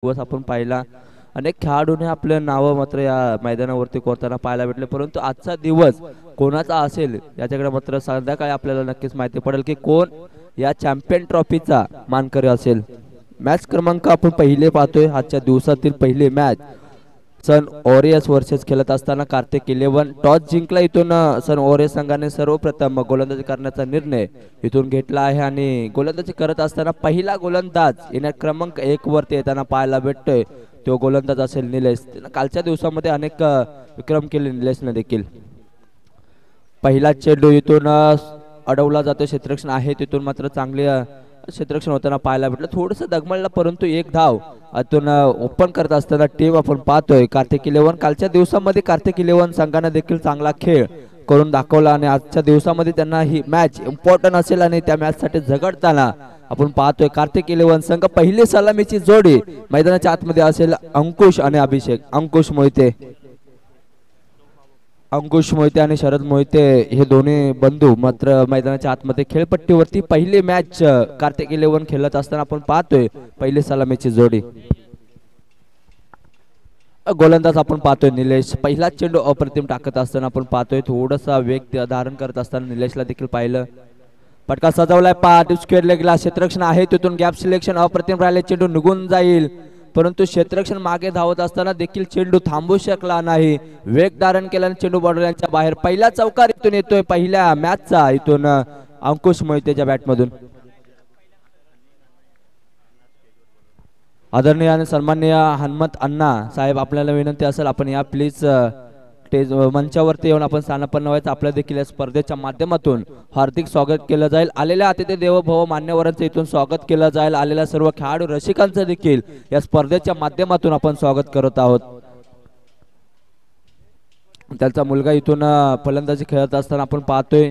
दिवस आपण पाहिला अनेक खेळाडूंनी आपले नाव मात्र या मैदानावरती कोरताना पाहायला भेटले, परंतु आजचा दिवस कोणाचा असेल याच्याकडे मात्र संध्याकाळी आपल्याला नक्कीच माहिती पडेल की कोण या चॅम्पियन ट्रॉफीचा मानकरी असेल। मॅच क्रमांक आपण पहिले पाहतोय, आजच्या दिवसातील पहिली मॅच सन ओरियस वर्सेस खेळत असताना कार्तिक 11 टॉस जिंकला। इथून सन ओरियस संघाने सर्वप्रथम गोलंदाजी करण्याचा निर्णय इथून घेतला आहे आणि गोलंदाजी करत असताना पहिला गोलंदाज येण्या क्रमांक 1 वरती येताना पाहायला भेटतोय, तो गोलंदाज असेल निलेश। कालच्या दिवसामध्ये अनेक विक्रम केले निलेशने देखील। पहिला चेंडू इथून अडवला जातो, क्षेत्ररक्षण आहे तिथून मात्र चांगले क्षेत्ररक्षण होताना पाहायला भेटलं, थोडंसं दगमळला परंतु एक धाव अतून ओपन करत असताना टीम आपण पाहतोय कार्तिक 11। कालच्या दिवसामध्ये कार्तिक 11 संघाने देखील चांगला खेळ करून दाखवला आणि आजच्या दिवसामध्ये त्यांना ही मॅच इम्पॉर्टंट असेल आणि त्या मॅच साठी झगडताना आपण पाहतोय कार्तिक 11 संघ पहिली सलामीची जोडी मैदानाच्या आतमध्ये असेल अंकुश आणि अभिषेक। अंकुश मोहिते आणि शरद मोहिते हे दोन्ही बंधू मात्र मैदानाच्या आतमध्ये खेळपट्टीवरती पहिली मॅच कार्तिक 11 खेळत असताना आपण पाहतोय पहिली सलामीची जोडी। गोलंदाज आपण पाहतोय निलेश, पहिला चेंडू अप्रतिम टाकत असताना आपण पाहतोय थोडासा वेग धारण करत असताना निलेशला देखील पाहिलं। पटका सजवलाय, पाठ स्क्वेअर लेगला क्षेत्ररक्षण आहे तिथून गॅप सिलेक्शन अप्रतिम राहिले, चेंडू निघून जाईल परंतु क्षेत्ररक्षण मागे धावत असताना देखील चेंडू थांबू शकला नाही, वेग धारण केल्याने चेंडू बॉर्डरच्या बाहेर। पहिला चौकार इथून येतोय पहिल्या मॅचचा इथून अंकुश मोहितेच्या बॅटमधून। आदरणीय आणि सन्माननीय हनुमंत अण्णा साहेब आपल्याला विनंती असेल आपण या प्लीज स्टेज मंचावरती येऊन आपण स्थानापन्न व्हायचं। आपल्या देखील या स्पर्धेच्या माध्यमातून हार्दिक स्वागत केलं जाईल। आलेल्या अतिथी देवो भव मान्यवरांचं इथून स्वागत केलं जाईल, आलेल्या सर्व खेळाडू रसिकांचं देखील या स्पर्धेच्या माध्यमातून आपण स्वागत करत आहोत। त्यांचा मुलगा इथून फलंदाजी खेळत असताना आपण पाहतोय,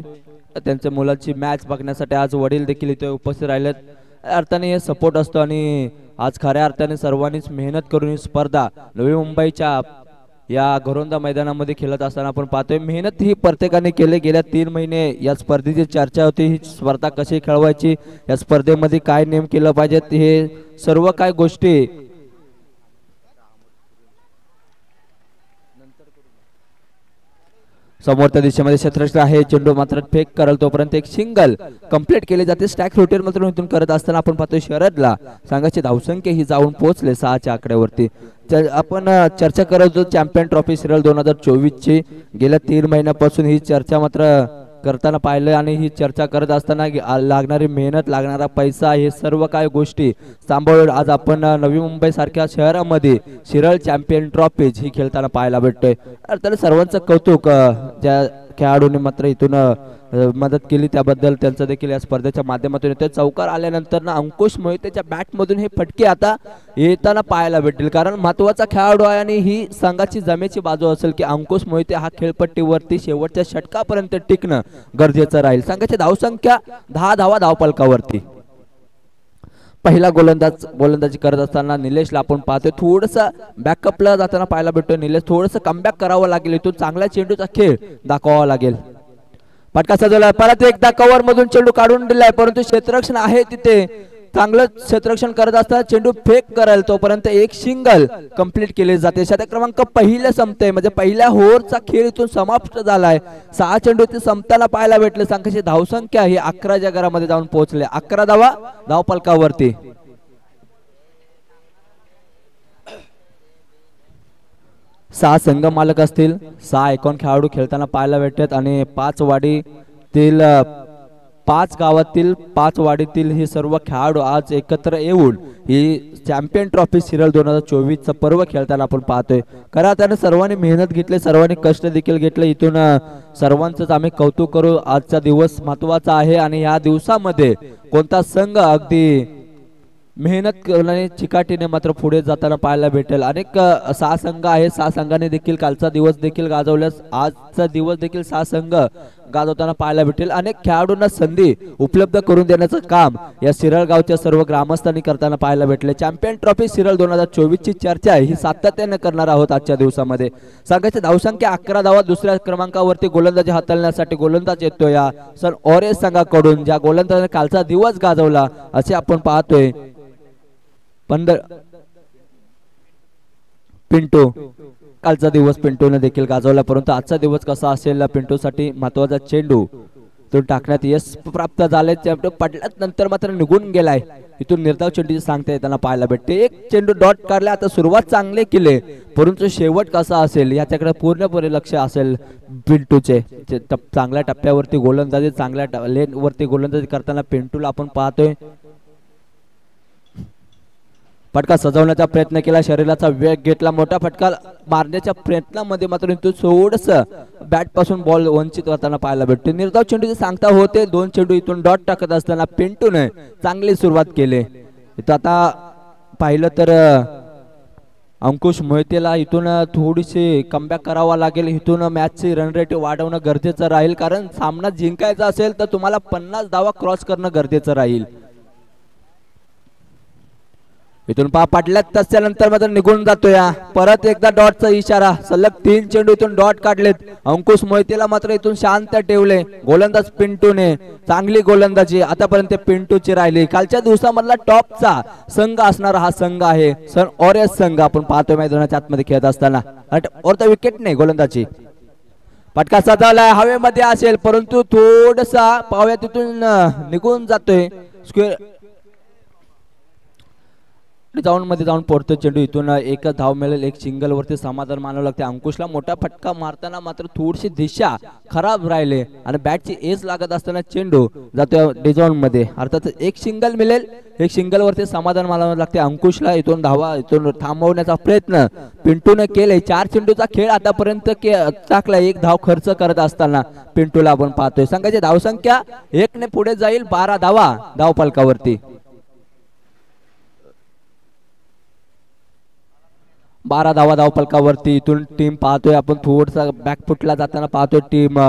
त्यांच्या मुलाची मॅच बघण्यासाठी आज वडील देखील इथे उपस्थित राहिलेत। अर्थाने हे सपोर्ट असतो आणि आज खऱ्या अर्थाने सर्वांनीच मेहनत करून ही स्पर्धा नवी मुंबईच्या या घरोंदा मैदानामध्ये खेळत असताना आपण पाहतोय मेहनत ही प्रत्येकाने केली। गेल्या 3 महिने या स्पर्धेची चर्चा होती, ही स्पर्धा कशी खेळवायची, या स्पर्धेमध्ये काय नेम केलं पाहिजे, हे सर्व काय गोष्टी समोरच्या दिशेमध्ये क्षेत्ररक्षण आहे, चेंडू मात्र फेक करेल तोपर्यंत एक सिंगल कंप्लीट केले जाते। स्टॅक रोटेट मात्र इथून करत असताना आपण पाहतोय शरदला संघाची धावसंख्या ही जाऊन पोहोचले 6च्या आकड्यावरती। आपण चर्चा करत होतो चॅम्पियन ट्रॉफी सिरियल 2024 ची, गेल्या 3 महिन्यापासून ही चर्चा मात्र करताना पाहिलं आणि ही चर्चा करत असताना लागणारी मेहनत, लागणारा पैसा, हे सर्व काय गोष्टी सांभाळून आज आपण नवी मुंबई सारख्या शहरामध्ये सिरियल चॅम्पियन ट्रॉफी ही खेळताना पाहायला भेटतोय। तर सर्वांचं कौतुक ज्या खेळाडूंनी मात्र इथून मदत केली त्याबद्दल त्यांचं देखील या स्पर्धेच्या माध्यमातून येतोय। चौकार आल्यानंतर ना अंकुश मोहितेच्या बॅटमधून हे फटके आता येताना पाहायला भेटतील, कारण महत्वाचा खेळाडू आहे आणि ही संघाची जमेची बाजू असेल की अंकुश मोहिते हा खेळपट्टीवरती शेवटच्या षटकापर्यंत टिकणं गरजेचं राहील। संघाची धावसंख्या 10 धावा धावपलकावरती। पहिला गोलंदाजी करत असताना निलेशला आपण पाहतोय थोडंसं बॅकअपला जाताना पाहायला भेटतोय। निलेश थोडंसं कमबॅक करावं लागेल, इथून चांगल्या चेंडूचा खेळ दाखवावा लागेल। पटका सजवला, परत एकदा कव्हर मधून चेंडू काढून दिलाय परंतु क्षेत्ररक्षण आहे तिथे चांगलं क्षेत्ररक्षण करत असताना चेंडू फेक करेल तोपर्यंत एक सिंगल कंप्लीट केले जाते। षटक क्रमांक पहिले संपते, म्हणजे पहिल्या ओव्हरचा खेळ इथून समाप्त झालाय। 6 चेंडू इथे संपताना पाहायला भेटले। संघाची धावसंख्या ही 11च्या घरामध्ये जाऊन पोहोचले, 11 धावा धावपलकावरती। 6 संघ मालक असतील, 6 एकूण खेळाडू खेळताना पाहायला भेटतात आणि 5 वाडीतील 5 गावातील 5 वाडीतील हे सर्व खेळाडू आज एकत्र येऊन ही चॅम्पियन ट्रॉफी सिरियल 2024 पर्व खेळताना आपण पाहतोय। खरं त्याने सर्वांनी मेहनत घेतली, सर्वांनी कष्ट देखील घेतले, इथून सर्वांचंच आम्ही कौतुक करू। आजचा दिवस महत्वाचा आहे आणि या दिवसामध्ये कोणता संघ अगदी मेहनत करण्याने चिकाटीने मात्र पुढे जाताना पाहायला भेटेल। अनेक 6 संघ आहे, 6 संघांनी देखील कालचा दिवस देखील गाजवल्यास आजचा दिवस देखील 6 संघ गाजवताना पाहायला भेटेल। अनेक खेळाडूंना संधी उपलब्ध करून देण्याचं काम या सिरळ गावच्या सर्व ग्रामस्थांनी करताना पाहायला भेटले। चॅम्पियन ट्रॉफी सिरियल 2024 ची चर्चा ही सातत्याने करणार आहोत आजच्या दिवसामध्ये। संघाची धावसंख्या 11 धावा, दुसऱ्या क्रमांकावरती गोलंदाजी हाताळण्यासाठी गोलंदाज येतोय या सन ओरेस संघाकडून, ज्या गोलंदाजाने कालचा दिवस गाजवला असे आपण पाहतोय। पिंटू, कालचा दिवस पिंटूने देखील गाजवला, परंतु आजचा दिवस कसा असेल पिंटूसाठी महत्वाचा चेंडू तो टाकण्यात यश प्राप्त झाले, पडल्यात नंतर मात्र निघून गेलाय. इथून निर्धाव चेंडूची सांगता येताना पाहायला भेटते. एक चेंडू डॉट काढला, आता सुरुवात चांगली केली, परंतु शेवट कसा असेल याच्याकडे पूर्णपणे लक्ष असेल पिंटूचे. चांगल्या टप्प्यावरती गोलंदाजी, चांगल्या लेन वरती गोलंदाजी करताना पिंटूला आपण पाहतोय. फटका सजवण्याचा प्रयत्न केला, शरीराचा वेग घेतला, मोठा फटका मारण्याच्या प्रयत्नामध्ये मात्र तो थोडस बॅट पासून बॉल वंचित होताना पाहायला भेटतो. निर्धाव चेंडूची सांगता होते. 2 चेंडू इथून डॉट टाकत असताना पिंटूने चांगली सुरुवात केली. इथं आता पाहिलं तर अंकुश मोहितेला इथून थोडीशी कमबॅक करावा लागेल. इथून मॅचची रन रेट वाढवणं गरजेचं राहील, कारण सामना जिंकायचा असेल तर तुम्हाला 50 धावा क्रॉस करणं गरजेचं राहील. इथून पडल्यात त्याच्यानंतर मात्र निघून जातोय. परत एकदा डॉटचा इशारा. सलग 3 चेंडू इथून डॉट काढलेत. अंकुश मोहितेला मात्र इथून शांत ठेवले. गोलंदाज पिंटूने चांगली गोलंदाजी आतापर्यंत पिंटूची राहिली. कालच्या दिवसामधला टॉपचा संघ असणारा हा संघ आहे सन ऑरेंज संघ. आपण पाहतोय मैदानाच्या आतमध्ये खेळत असताना और विकेट नाही गोलंदाजी. फटका सजवलाय, हवेमध्ये असेल परंतु थोडसा पाव्या तिथून निघून जातोय. स्क्वेअर जाऊन मध्ये जाऊन पडतो चेंडू. इथून एक धाव मिळेल, एक सिंगल वरती समाधान मानावं लागते. अंकुशला मोठा फटका मारताना मात्र थोडीशी दिशा खराब राहिले आणि बॅटची एज लागत असताना चेंडू जातो डिझॉन मध्ये. अर्थात एक सिंगल मिळेल, एक सिंगल वरती समाधान मानावं लागते अंकुशला. इथून धावा इथून थांबवण्याचा प्रयत्न पिंटूने केले. 4 चेंडूचा खेळ आतापर्यंत टाकला. 1 धाव खर्च करत असताना पिंटूला आपण पाहतोय. संघाची धावसंख्या 1 ने पुढे जाईल. 12 धावा धावफलकावरती. 12 धावा धावफलकावरती. इथून टीम पाहतोय आपण थोडसा बॅकफुटला जाताना पाहतोय टीम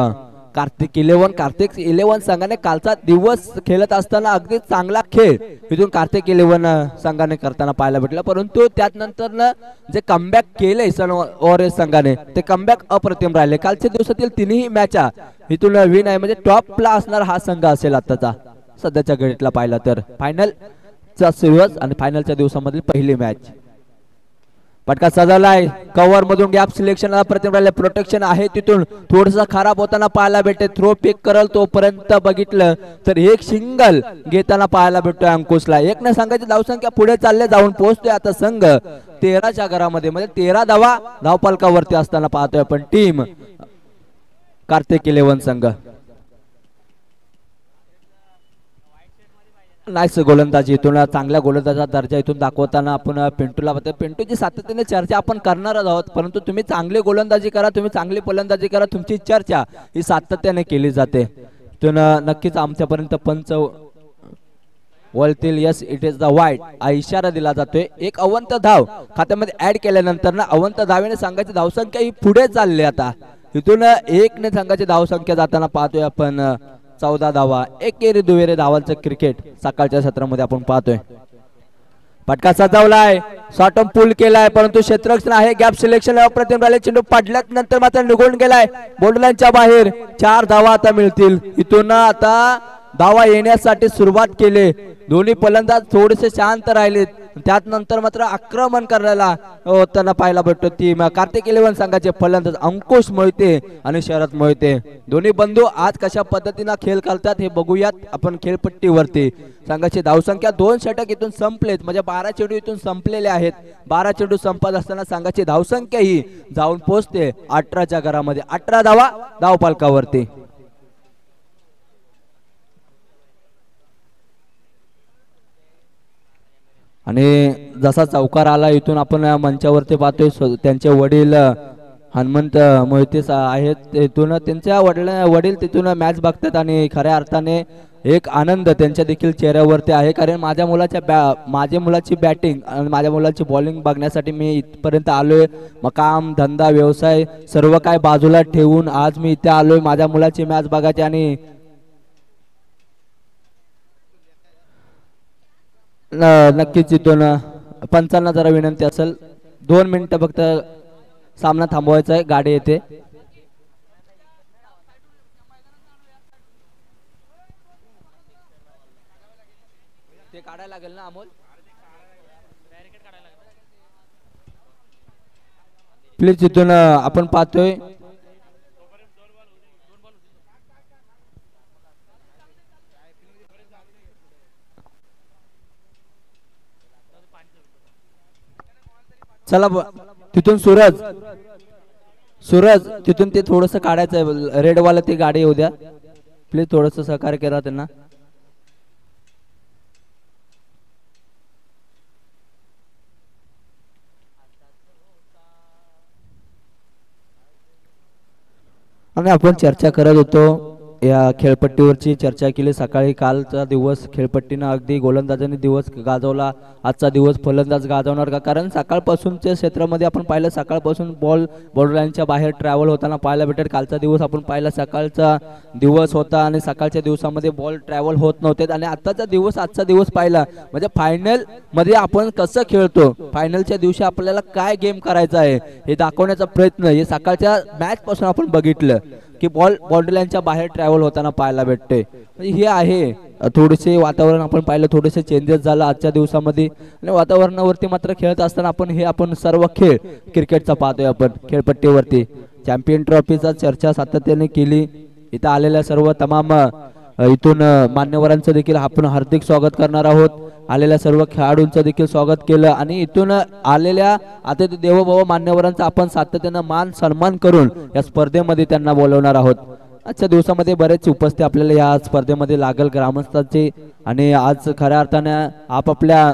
कार्तिक 11 संघाने कालचा दिवस खेळत असताना अगदी चांगला खेळ इथून कार्तिक 11 संघाने करताना पाहायला भेटला, परंतु त्यानंतर जे कमबॅक केले सन ऑरेंज संघाने ते कमबॅक अप्रतिम राहिले. कालच्या दिवसातील तिन्ही मॅचा इथून विन आहे, म्हणजे टॉपला असणार हा संघ असेल आताचा सध्याच्या घडीतला पाहिला तर. फायनलचा दिवस आणि फायनलच्या दिवसामधील पहिली मॅच. फटका सजवलाय, कव्हर मधून गॅप सिलेक्शन प्रतिम राहिले. प्रोटेक्शन आहे तिथून थोडसा खराब होताना पाहायला भेटते. थ्रो पिक करल तोपर्यंत बघितलं तर एक सिंगल घेताना पाहायला भेटतोय अंकुशला. 1 ने संघाची धावसंख्या पुढे चालले जाऊन पोहोचतोय आता संघ 13च्या घरामध्ये, म्हणजे 13 धावा धावफलकावरती असताना पाहतोय आपण टीम कार्तिक 11 संघ. नाईस गोलंदाजी, इथून चांगल्या गोलंदाजा दर्जा इथून दाखवताना आपण पिंटूला बघतोय. पिंटूची सातत्याने चर्चा आपण करणारच आहोत, परंतु तुम्ही चांगली गोलंदाजी करा, तुम्ही चांगली फलंदाजी करा, तुमची चर्चा ही सातत्याने केली जाते. इथून नक्कीच आमच्यापर्यंत पंच वळतील. यस, इट इज द वाईट हा इशारा दिला जातोय. एक अवंत धाव खात्यामध्ये ऍड केल्यानंतर ना अवंत धावेने संघाची धावसंख्या ही पुढे चालली. आता इथून 1 ने संघाची धावसंख्या जाताना पाहतोय आपण 14 धावा. एकेरी दुहेरी धावांचं क्रिकेट सकाळच्या सत्रामध्ये आपण पाहतोय. फटका सजवलाय, शॉर्टम पूल केलाय, परंतु क्षेत्ररक्षण आहे. गॅप सिलेक्शन अप्रतिम राहिले. चेंडू पडल्यात नंतर मात्र निघून गेलाय बोर्डलाईनच्या बाहेर. 4 धावा आता मिळतील. इथून आता धावा येण्यासाठी सुरुवात केली. दोन्ही फलंदाज थोडेसे शांत राहिलेत, त्यात नंतर मात्र आक्रमण करायला होताना पाहायला भेटतो टीम कार्तिक 11 संघाचे फलंदाज अंकुश मोहिते आणि शरद मोहिते. दोन्ही बंधू आज कशा पद्धतीने खेळ करतात हे बघूयात आपण खेळपट्टीवरती. संघाची धावसंख्या 2 षटक इथून संपलेत, म्हणजे 12 चेंडू इथून संपलेले आहेत. 12 चेंडू संपत असताना संघाची धावसंख्या ही जाऊन पोहोचते 18च्या घरामध्ये. 18 धावा धावफलकावरती. आणि जसा चौकार आला इथून आपण मंचावरती पाहतोय त्यांचे वडील हनुमंत मोहिते आहेत. तिथून त्यांच्या वडील तिथून मॅच बघतात आणि खऱ्या अर्थाने एक आनंद त्यांच्या देखील चेहऱ्यावरती आहे, कारण माझ्या मुलाची बॅटिंग आणि माझ्या मुलाची बॉलिंग बघण्यासाठी मी इथपर्यंत आलोय. मग काम धंदा व्यवसाय सर्व काय बाजूला ठेवून आज मी इथे आलोय माझ्या मुलाची मॅच बघायची. आणि नक्कीच इथून पंचांना जरा विनंती असेल 2 मिनिटं फक्त सामना थांबवायचा आहे. गाडी येते. ते काढायला लागेल ना अमोल. प्लीज इथून आपण पाहतोय चला तिथून सूरज सूरज तिथून ते थोडस काढायचं आहे रेड वाला ती गाडी येऊ द्या प्लीज थोडस सहकार्य करा त्यांना आणि आपण चर्चा करत होतो या खेळपट्टीवरची चर्चा केली सकाळी कालचा दिवस खेळपट्टीनं अगदी गोलंदाजांनी दिवस गाजवला आजचा दिवस फलंदाज गाजवणार का कारण सकाळपासूनच्या क्षेत्रामध्ये आपण पाहिलं सकाळपासून बॉर्डर लाईनच्या बाहेर ट्रॅव्हल होताना पाहायला भेटेल कालचा दिवस आपण पाहिला सकाळचा दिवस होता आणि सकाळच्या दिवसामध्ये बॉल ट्रॅव्हल होत नव्हते आणि आजचा दिवस पाहिला म्हणजे फायनल मध्ये आपण कसं खेळतो फायनलच्या दिवशी आपल्याला काय गेम करायचा आहे हे दाखवण्याचा प्रयत्न हे सकाळच्या मॅच पासून आपण बघितलं की बॉर्डर लाईनच्या बाहेर ट्रॅव्हल होताना पाहायला भेटते म्हणजे हे आहे थोडेसे वातावरण आपण पाहिलं थोडेसे चेंजेस झालं आजच्या दिवसामध्ये आणि वातावरणावरती मात्र खेळत असताना आपण सर्व खेळ क्रिकेटचा पाहतोय आपण खेळपट्टीवरती चॅम्पियन ट्रॉफीचा चर्चा सातत्याने केली इथं आलेल्या सर्व तमाम इथून मान्यवरांचं देखील आपण हार्दिक स्वागत करणार आहोत आलेल्या सर्व खेळाडूंचं देखील स्वागत केलं आणि इथून आलेल्या अतिथी देवोभव मान्यवरांचा आपण सातत्यानं मान सन्मान करून या स्पर्धेमध्ये त्यांना बोलवणार आहोत आजच्या दिवसामध्ये बरेच उपस्थित आपल्याला या स्पर्धेमध्ये लागल ग्रामस्थांचे आणि आज खऱ्या अर्थाने आपापल्या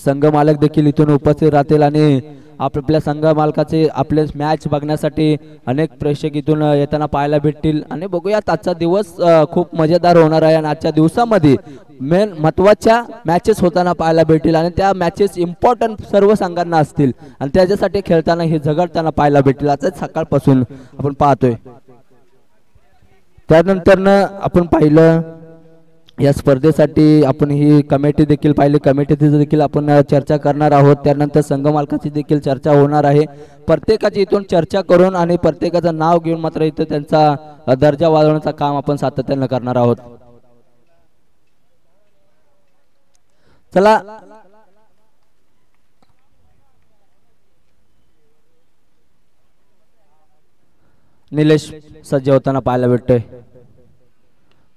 संघ मालक देखील इथून उपस्थित राहतील आणि आपल्या संघ मालकाचे आपले मॅच बघण्यासाठी अनेक प्रेक्षक इथून येताना पाहायला भेटतील आणि बघूयात आजचा दिवस खूप मजेदार होणार आहे आणि आजच्या दिवसामध्ये मेन महत्वाच्या मॅचेस होताना पाहायला भेटतील आणि त्या मॅचेस इम्पॉर्टंट सर्व संघांना असतील आणि त्याच्यासाठी खेळताना हे झगडताना पाहायला भेटतील आजच सकाळपासून आपण पाहतोय त्यानंतर आपण पाहिलं या स्पर्धेसाठी आपण ही कमिटी देखील पाहिली कमिटीची देखील आपण चर्चा करणार आहोत त्यानंतर संघ मालकाची देखील चर्चा होणार आहे प्रत्येकाची इथून चर्चा करून आणि प्रत्येकाचं नाव घेऊन मात्र इथं त्यांचा दर्जा वाढवण्याचं काम आपण सातत्याने करणार आहोत चला निलेश सज्ज होताना पाहायला भेटतोय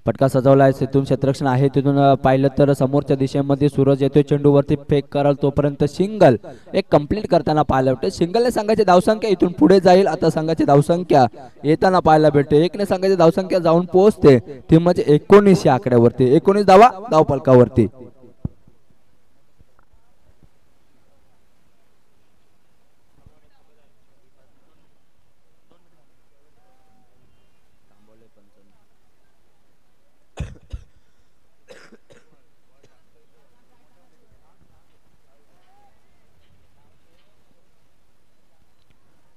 पटका सजवला आहे तिथून क्षेत्ररक्षण आहे तिथून पाहिलं तर समोरच्या दिशेमध्ये सूरज येतोय चेंडूवरती फेक कराल तोपर्यंत सिंगल एक कंप्लीट करताना पाहायला भेटते सिंगलने संघाची धावसंख्या इथून पुढे जाईल आता संघाची धावसंख्या येताना पाहायला भेटते एकने संघाची धावसंख्या जाऊन पोहोचते ती म्हणजे 19 या आकड्यावरती 19 धावा धावफलकावरती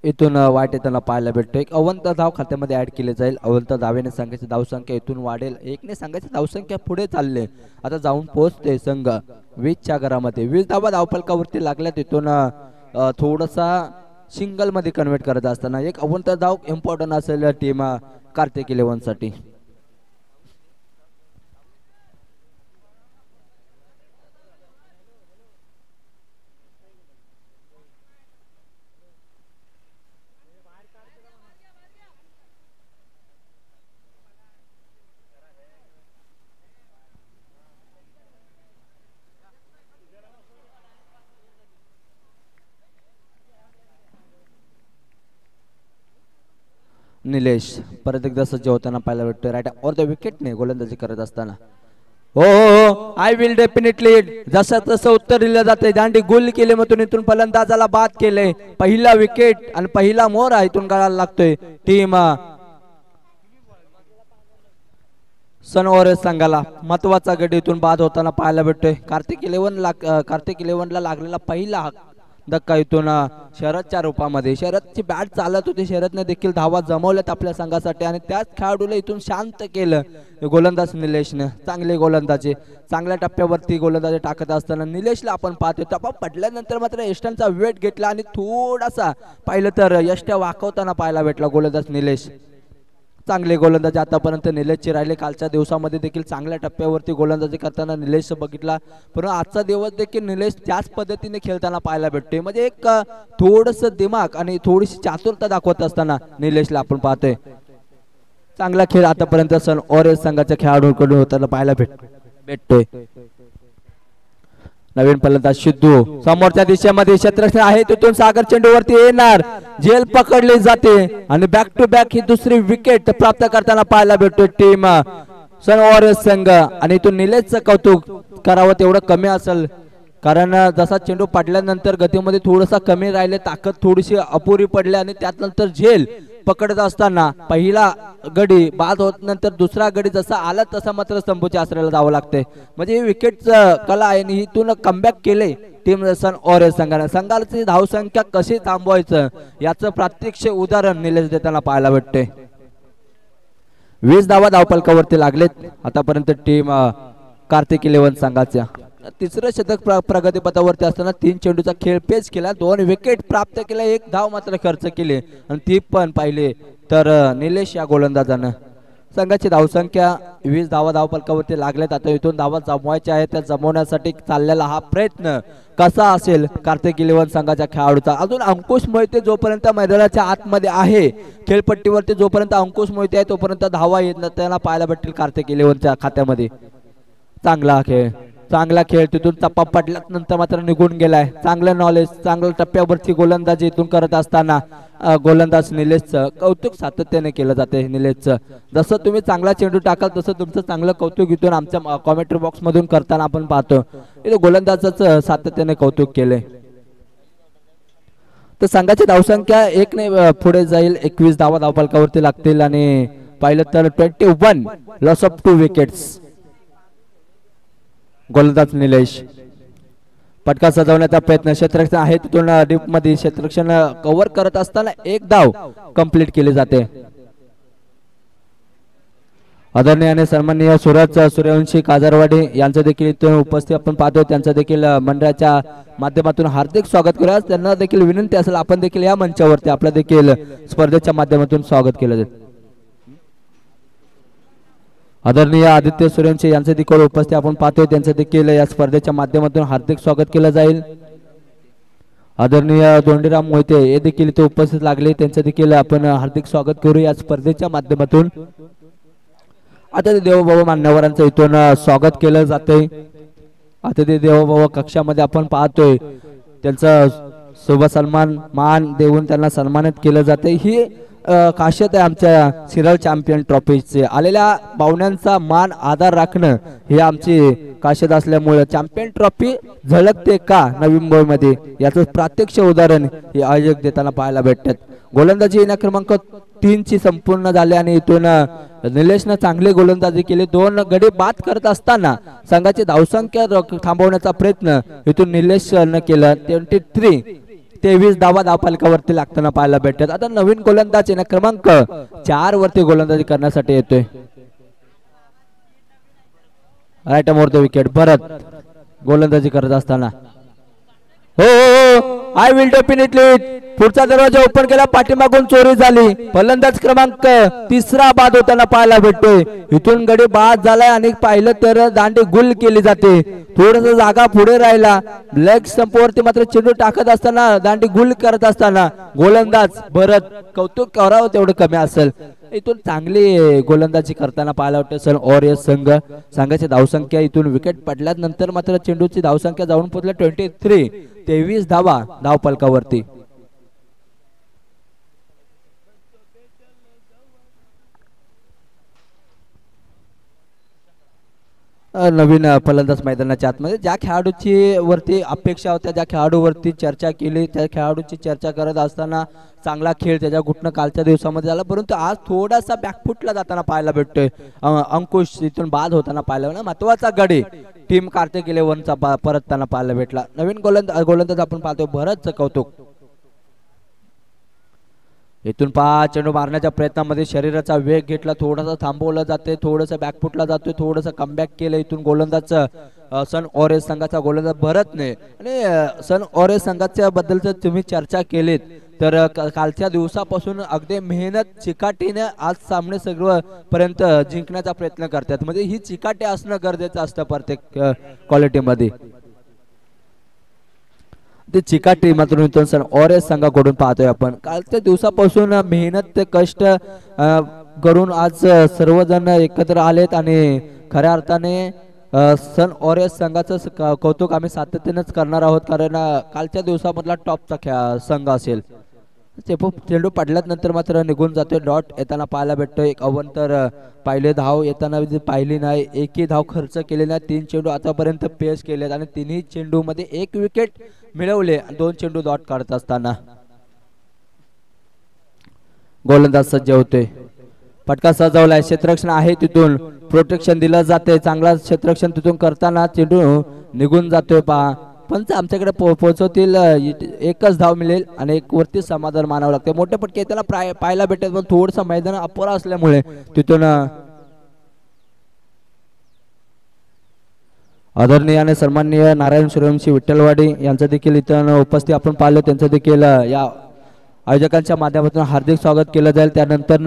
इथून वाट येताना पाहायला भेटतो एक अवंत धाव खात्यामध्ये ऍड केले जाईल अवंत धावेने संघाची धावसंख्या इथून वाढेल एकने संघाची धावसंख्या पुढे चालले आता जाऊन पोहोचते संघ 20च्या घरामध्ये 20 धावा धावफलकावरती लागल्या तिथून थोडासा सिंगल मध्ये कन्वर्ट करत असताना एक अवंत धाव इम्पॉर्टंट असेल टीम कार्तिक 11 साठी निलेश परत एकदा सज्ज होताना पाहायला भेटतोय राईट ऑर द विकेटने गोलंदाजी करत असताना हो आय विल डेफिनेटली जसं तसं उत्तर दिलं जाते दांडी गोल केले मधून इथून फलंदाजाला बाद केले पहिला विकेट आणि पहिला मोर इथून काढायला लागतोय टीम सनओव्हर संघाला महत्वाचा गडी इथून बाद होताना पाहायला भेटतोय कार्तिक 11 ला लागलेला पहिला धक्का इथून शरदच्या रूपामध्ये शरदची बॅट चालत होती शरदने देखील धावा जमवल्यात आपल्या संघासाठी आणि त्याच खेळाडूला इथून शांत केलं गोलंदाज निलेशने चांगले गोलंदाजी चांगल्या टप्प्यावरती गोलंदाजी टाकत असताना निलेशला आपण पाहतोय टप्पा पडल्यानंतर मात्र यष्ट्यांचा वेट घेतला आणि थोडासा पाहिलं तर यष्ट्या वाकवताना पाहायला भेटला गोलंदाज निलेश चांगले गोलंदाजी आतापर्यंत निलेशचे राहिले. कालच्या दिवसामध्ये देखील चांगल्या टप्प्यावरती गोलंदाजी करताना निलेश बघितला, परंतु आजचा दिवस देखील निलेश त्याच पद्धतीने खेळताना पाहायला भेटतोय. म्हणजे एक थोडस दिमाग आणि थोडीशी चातुरता दाखवत असताना निलेशला आपण पाहतोय. चांगला खेळ आतापर्यंत सन ऑरेंज संघाच्या खेळाडूंकडून होताना पाहायला भेटतोय. नवीन फलंदाज सिद्धू समोरच्या दिशेमध्ये क्षेत्ररक्षण आहे, तिथून सागर चेंडूवरती येणार, झेल पकडली जाते आणि बॅक टू बॅक ही दुसरी विकेट प्राप्त करताना पाहायला भेटतोय टीम सन ऑरेंज संघ. आणि इथून निलेशचं कौतुक करावं तेवढं कमी असेल, कारण जसा चेंडू पडल्यानंतर गतीमध्ये थोडासा कमी राहिले, ताकद थोडीशी अपुरी पडली आणि त्यानंतर झेल पकडत असताना पहिला गडी बाद होत नंतर दुसरा गडी जसा आला तसा मात्र स्तंभूच्या आश्रयाला जावं लागते. म्हणजे ही विकेटचं कला आहे आणि इथून कमबॅक केले टीम सन ऑरेंज संघाने. संघाची धावसंख्या कशी थांबवायचं याचं प्रात्यक्ष उदाहरण निलेश देताना पाहायला भेटते. 20 धावा धावफलकावरती लागलेत आतापर्यंत टीम कार्तिक 11 संघाच्या. तिसरं शतक प्रगतीपथावरती असताना 3 चेंडूचा खेळ पेच केला, 2 विकेट प्राप्त केला, 1 धाव मात्र खर्च केली आणि ती पण पाहिले तर निलेश या गोलंदाजानं. संघाची धावसंख्या 20 धावा धावफलकावरती लागल्यात. आता इथून धावा जमवायच्या आहेत, त्या जमवण्यासाठी चाललेला हा प्रयत्न कसा असेल कार्तिक 11 संघाच्या खेळाडूचा. अजून अंकुश मोहिते जोपर्यंत मैदानाच्या आतमध्ये आहे, खेळपट्टीवरती जोपर्यंत अंकुश मोहिते आहे तोपर्यंत धावा येत त्यांना पाहायला भेटतील कार्तिक 11च्या खात्यामध्ये. चांगला खेळ तिथून चप्पा पडल्यानंतर मात्र निघून गेलाय. चांगलं नॉलेज, चांगल्या टप्प्यावरची गोलंदाजी इथून करत असताना गोलंदाज निलेशचं कौतुक सातत्याने केलं जाते. निलेशचं जसं तुम्ही चांगला चेंडू टाकाल तसं तुमचं चांगलं कौतुक इथून आमच्या कॉमेंट्री बॉक्स मधून करताना आपण पाहतो. इथं गोलंदाजाचं सातत्याने कौतुक केलंय. तर संघाची धावसंख्या 1 ने पुढे जाईल, 21 धावा धावफलकावरती लागतील आणि पाहिलं तर 21 लॉस ऑफ 2 विकेट्स. गोलंदाज निलेश पटका सजवण्याचा प्रयत्न, क्षेत्ररक्षण आहे तिथून डीप मध्ये क्षेत्ररक्षण कव्हर करत असताना 1 धाव कंप्लीट केली जाते. आदरणीय आणि सन्माननीय सूर्यवंशी काजारवाडी यांचं देखील इथून उपस्थित आपण पाहतो. त्यांचं देखील मंडळाच्या माध्यमातून हार्दिक स्वागत करूया. त्यांना देखील विनंती असेल आपण देखील या मंचावरती आपलं देखील स्पर्धेच्या माध्यमातून स्वागत केलं जाईल. आदरणीय आदित्य सूर्यवंशी यांचे देखील उपस्थित आपण पाहतोय, त्यांचं देखील या स्पर्धेच्या माध्यमातून हार्दिक स्वागत केलं जाईल. आदरणीय दोंडीराम मोहिते हे देखील इथे उपस्थित लागले, त्यांचं देखील आपण हार्दिक स्वागत करू या स्पर्धेच्या माध्यमातून. आता देवबाबा मान्यवरांचं इथून स्वागत केलं जातंय. आता ते देवबाबा कक्षामध्ये आपण पाहतोय त्यांचा शुभ सन्मान मान देऊन त्यांना सन्मानित केलं जाते. ही खासियत आहे आमच्या सिरल चॅम्पियन ट्रॉफीचे. आलेल्या पाहुण्यांचा मान आदर राखणं ही आमची खासियत असल्यामुळे चॅम्पियन ट्रॉफी झळकते का नवी मुंबईमध्ये याचं प्रात्यक्ष उदाहरण हे आयोजक देताना पाहायला भेटतात. गोलंदाजी येण्या क्रमांक 3 ची संपूर्ण झाले आणि इथून निलेशनं चांगली गोलंदाजी केली. 2 गडी बाद करत असताना संघाची धावसंख्या थांबवण्याचा प्रयत्न इथून निलेशनं केलं. 23 धावा धावफलकावरती लागताना पाहायला भेटतात. आता नवीन गोलंदाज येण्या क्रमांक 4 वरती गोलंदाजी करण्यासाठी येतोय. राईट मोर द विकेट भरत गोलंदाजी करत असताना हो आय विल डेफिनेटली पुढचा दरवाजा ओपन केला, पाठीमागून चोरी झाली. फलंदाज क्रमांक 3 बाद होताना पाहायला भेटतोय. इथून गडी बाद झालाय आणि पाहिलं तर दांडी गुल केली जाते. थोडस जागा पुढे राहिला, लेग स्टंपवरती मात्र चेंडू टाकत असताना दांडी गुल करत असताना गोलंदाज भरत कौतुक करावं तेवढं कमी असेल. इथून चांगली गोलंदाजी करताना पाहायला वाटतं सन ऑरेंज संघ. संघाची धावसंख्या इथून विकेट पडल्यानंतर मात्र चेंडूची धावसंख्या जाऊन पोहोचल्या 23 धावा धावफलकावरती. नवीन फलंदाज मैदानाच्या आतमध्ये ज्या खेळाडूची वरती अपेक्षा होत्या, ज्या खेळाडूवरती चर्चा केली त्या खेळाडूची चर्चा करत असताना चांगला खेळ त्याच्या घुटणं कालच्या दिवसामध्ये झाला, परंतु आज थोडासा बॅकफुटला जाताना पाहायला भेटतोय. अंकुश इथून बाद होताना पाहायला महत्वाचा गडी टीम कार्तिक 11चा परतताना पाहायला भेटला. नवीन गोलंदाज आपण पाहतोय भरतचं कौतुक. इथून पहा चेंडू मारण्याच्या प्रयत्नामध्ये शरीराचा वेग घेतला, थोडासा थांबवलं जाते, थोडंसं बॅकफुटला जातोय, थोडंसं कमबॅक केलं. इथून गोलंदाज सन ऑरेंज संघाचा गोलंदाज भरत नाही. आणि सन ऑरेंज संघाच्या बद्दल जर तुम्ही चर्चा केलीत तर कालच्या दिवसापासून अगदी मेहनत चिकाटीने आज सामने सगळं पर्यंत जिंकण्याचा प्रयत्न करतात. म्हणजे ही चिकाटी असणं गरजेचं असतं प्रत्येक क्वालिटीमध्ये. ते चिकाटी मात्र सर ऑरेंज संघाकडून पाहतोय आपण. कालच्या दिवसापासून मेहनत ते कष्ट करून आज सर्वजण एकत्र आलेत आणि खऱ्या अर्थाने सन ऑरेंज संघाचं कौतुक आम्ही सातत्यानेच करणार आहोत, कारण कालच्या दिवसामधला टॉपचा संघ असेल. चेंडू पडल्यानंतर मात्र निघून जातोय. डॉट येताना पाहायला भेटतोय. एक अवंतर पाहिले, धाव येताना पाहिली नाही, एकही धाव खर्च केले नाही. 3 चेंडू आतापर्यंत पेस केलेत आणि तिन्ही चेंडू मध्ये 1 विकेट मिळवले. 2 चेंडू डॉट काढत असताना गोलंदाज सज्ज होतोय. फटका सजवलाय, क्षेत्ररक्षण आहे, तिथून प्रोटेक्शन दिलं जाते. चांगला क्षेत्ररक्षण तिथून करताना चेंडू निघून जातोय. पहा पंच आमच्याकडे पोहोचवतील, एकच धाव मिळेल आणि एक वरती समाधान मानावं लागते. मोठे पटके त्याला पाहायला भेटत, पण थोडंसं मैदान अपुरा असल्यामुळे तिथून आदरणीय आणि सन्माननीय नारायण सूर्यवंशी विठ्ठलवाडी यांचं देखील इथं उपस्थित आपण पाहिलं. त्यांचं देखील या आयोजकांच्या माध्यमातून हार्दिक स्वागत केलं जाईल. त्यानंतर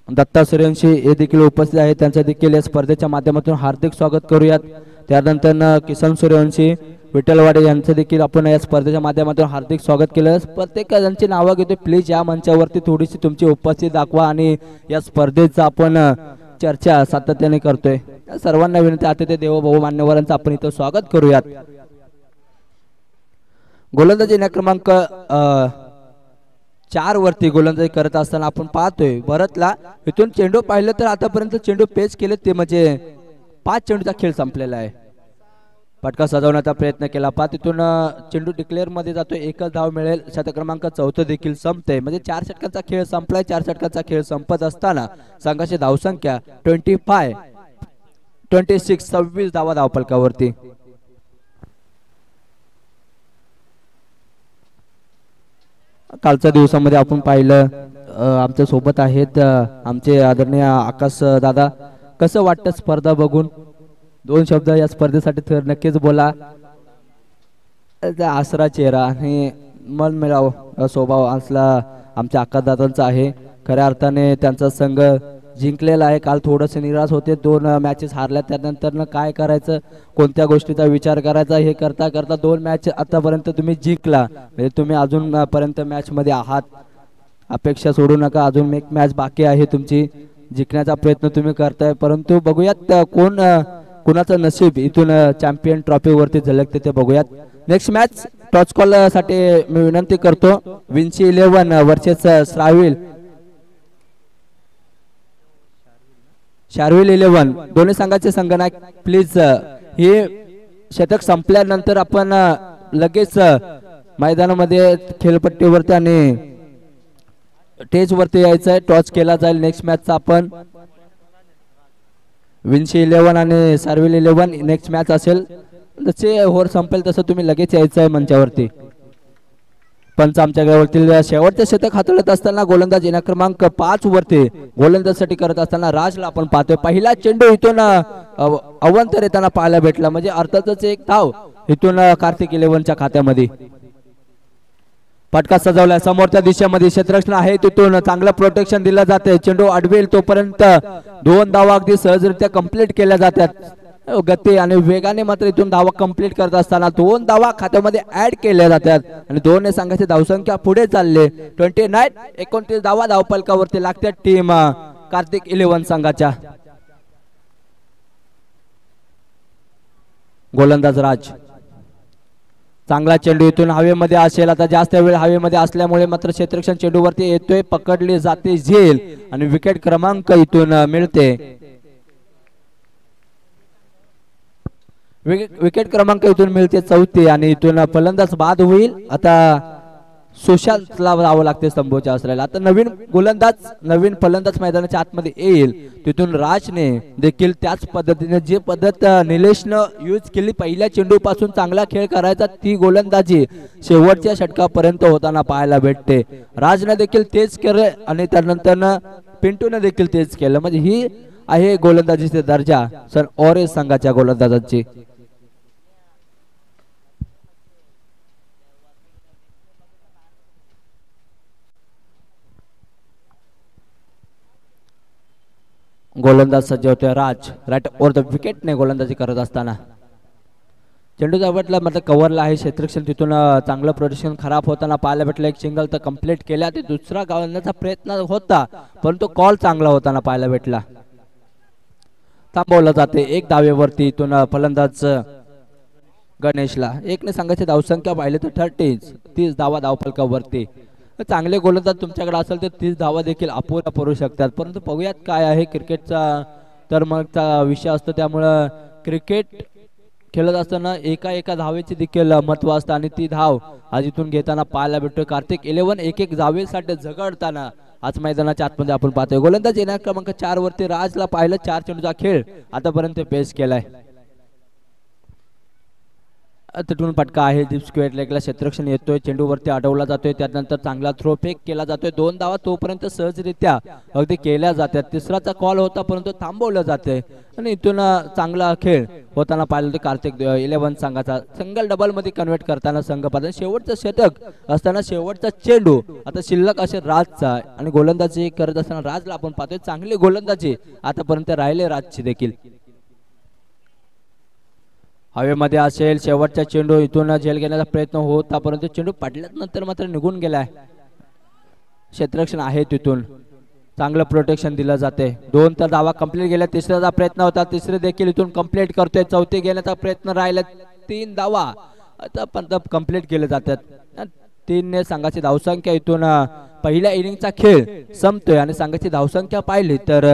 दत्ता सूर्यवंशी हे देखील उपस्थित आहेत, त्यांचं देखील या स्पर्धेच्या माध्यमातून हार्दिक स्वागत करूयात. त्यानंतर किसन सूर्यवंशी विठ्ठलवाडी यांचं देखील आपण या स्पर्धेच्या माध्यमातून हार्दिक स्वागत केलं. प्रत्येकाची नावं घेतो, प्लीज या मंचावरती थोडीशी तुमची उपस्थिती दाखवा आणि या स्पर्धेचा आपण चर्चा सातत्याने करतोय. सर्वांना विनंती, अतिथी देवो भाऊ मान्यवरांचं आपण इथं स्वागत करूयात. गोलंदाजी क्रमांक 4 वरती गोलंदाजी करत असताना आपण पाहतोय भरतला. इथून चेंडू पाहिलं तर आतापर्यंत चेंडू पेच केले, ते म्हणजे 5 चेंडूचा खेळ संपलेला आहे. फटका सजवण्याचा प्रयत्न केला, पहा तिथून चेंडू डिक्लेअर मध्ये जातोय. एकच धाव मिळेल. शतक क्रमांक 4 देखील संपते, म्हणजे 4 षटकांचा खेळ संपलाय. 4 षटकांचा खेळ संपत असताना संघाची धावसंख्या 26 26 धावा धावफलकावरती. कालच्या दिवसामध्ये आपण पाहिलं, आमच्या सोबत आहेत आमचे आदरणीय आकाश दादा. कसं वाटतं स्पर्धा बघून? 2 शब्द या स्पर्धेसाठी तर नक्कीच बोला. आसरा चेहरा आणि मनमिळाव स्वभाव असला आमच्या आकाश दादांचा आहे. खऱ्या अर्थाने त्यांचा संघ जिंकलेला आहे. काल थोडंसं निराश होते, 2 मॅचेस हारल्या. त्यानंतर काय करायचं, कोणत्या गोष्टीचा विचार करायचा हे करता करता 2 मॅच आतापर्यंत तुम्ही जिंकला. म्हणजे तुम्ही अजूनपर्यंत मॅच मध्ये आहात. अपेक्षा सोडू नका, अजून एक मॅच बाकी आहे तुमची. जिंकण्याचा प्रयत्न तुम्ही करताय, परंतु बघूयात कोणाचं नशीब इथून चॅम्पियन ट्रॉफी वरती झलकते ते बघूयात. नेक्स्ट मॅच टॉच कॉल साठी मी विनंती करतो. विंची 11 वर्सेस शार्विल 11 दोन्ही संघाचे संघनायक प्लीज. हे शतक संपल्यानंतर आपण लगेच मैदानामध्ये खेळपट्टीवरती आणि स्टेज वरती यायचंय. टॉच केला जाईल नेक्स्ट मॅचचा. आपण विंची 11 आणि शार्विल 11 नेक्स्ट मॅच असेल. जसे होर संपेल तसं तुम्ही लगेच यायचंय मंचावरती. पंच आमच्याकडे शेवटचे शतक हाताळत असताना गोलंदाज क्रमांक 5 वरती गोलंदाजीसाठी करत असताना राजला आपण पाहतोय. पहिला चेंडू इथून अवंतर येताना पाहायला भेटला, म्हणजे अर्थातच एक धाव इथून कार्तिक 11च्या खात्यामध्ये. फटका सजवलाय समोरच्या दिशेमध्ये, क्षेत्ररक्षण आहे, तिथून चांगलं प्रोटेक्शन दिलं जाते. चेंडू अडवेल तोपर्यंत 2 धावा अगदी सहजरित्या कंप्लीट केल्या जातात. गती आणि वेगाने मात्र इथून धावा कंप्लीट करत असताना 2 धावा खात्यामध्ये ऍड केल्या जातात आणि 2 संघाची धावसंख्या पुढे चालले. 29 धावा धावफलकावरती लागतात टीम कार्तिक 11 संघाच्या. गोलंदाज राज, चांगला चेंडू इथून हवेमध्ये असेल. आता जास्त वेळ हवेमध्ये असल्यामुळे मात्र क्षेत्ररक्षण चेंडूवरती येतोय, पकडली जाते झेल आणि विकेट क्रमांक इथून मिळते. विकेट क्रमांक इथून मिळते 4थी आणि इथून फलंदाज बाद होईल. आता सुशांतला जावं लागते स्तंभोच्या असलेला. आता नवीन गोलंदाज नवीन फलंदाज मैदानाच्या आतमध्ये येईल, तिथून राजने देखील त्याच पद्धतीने जी पद्धत निलेशनं यूज केली पहिल्या चेंडूपासून चांगला खेळ करायचा, ती गोलंदाजी शेवटच्या षटकापर्यंत होताना पाहायला भेटते. राजने देखील तेच केलं आणि त्यानंतर पिंटूने देखील तेच केलं. म्हणजे ही आहे गोलंदाजीचे दर्जा सन ऑरेंज संघाच्या गोलंदाजांची. गोलंदाज सज्ज होतोय राज, राईट ओव्हर द विकेटने गोलंदाजी करत असताना चेंडू जवळला मतलब कव्हरला आहे क्षेत्ररक्षण, तिथून चांगलं प्रोटेक्शन खराब होताना पाहायला भेटलं. एक सिंगल तर कंप्लीट केल्या, ते दुसरा गावण्याचा प्रयत्न होता परंतु कॉल चांगला होताना पाहायला भेटला. थांबवलं जाते एक धावेवरती. इथून फलंदाज गणेशला एकने संघाची धावसंख्या पाहिली तर 30 धावा धावफलकावरती. चांगले गोलंदाज तुमच्याकडे असेल तर 30 धावा देखील अपुऱ्या पडू शकतात, परंतु बघूयात काय आहे क्रिकेटचा तर मगचा विषय असतो. त्यामुळं क्रिकेट खेळत असताना एका धावेची देखील महत्व असतं आणि ती धाव आज इथून घेताना पाहायला भेटतोय. कार्तिक 11 एक धावेसाठी झगडताना आज मैदानाच्या आतमध्ये आपण पाहतोय. गोलंदाज येणार क्रमांक 4 वरती राजला पाहिलं. 4 चेंडूचा खेळ आतापर्यंत पेश केलाय. तिथून फटका आहे डीप स्क्वेअर लेगला, क्षेत्ररक्षण येतोय, चेंडूवरती अडवला जातोय, त्यानंतर चांगला थ्रो फेक केला जातोय. 2 धावा तोपर्यंत सहजरित्या अगदी केल्या जातात. तिसराचा कॉल होता परंतु थांबवलं जाते आणि इथून चांगला खेळ होताना पाहिलं. कार्तिक 11 संघाचा सिंगल डबल मध्ये कन्वर्ट करताना संघ पाहता. शेवटचं षटक असताना शेवटचा चेंडू आता शिल्लक असे राजचा आणि गोलंदाजी करत असताना राजला आपण पाहतोय. चांगली गोलंदाजी आतापर्यंत राहिले राजची देखील. हवेमध्ये असेल शेवटचा चेंडू, इथून झेल घेण्याचा प्रयत्न होता परंतु चेंडू पडल्यानंतर मात्र निघून गेलाय. क्षेत्ररक्षण आहे, तिथून चांगलं प्रोटेक्शन दिलं जाते. 2 तर धावा कंप्लीट गेल्या. तिसऱ्याचा प्रयत्न होता, तिसरे देखील इथून कंप्लीट करतोय. चौथी घेण्याचा प्रयत्न राहिला. 3 धावा आता पण कंप्लीट केले जातात. 3 संघाची धावसंख्या इथून पहिल्या इनिंगचा खेळ संपतोय आणि संघाची धावसंख्या पाहिली तर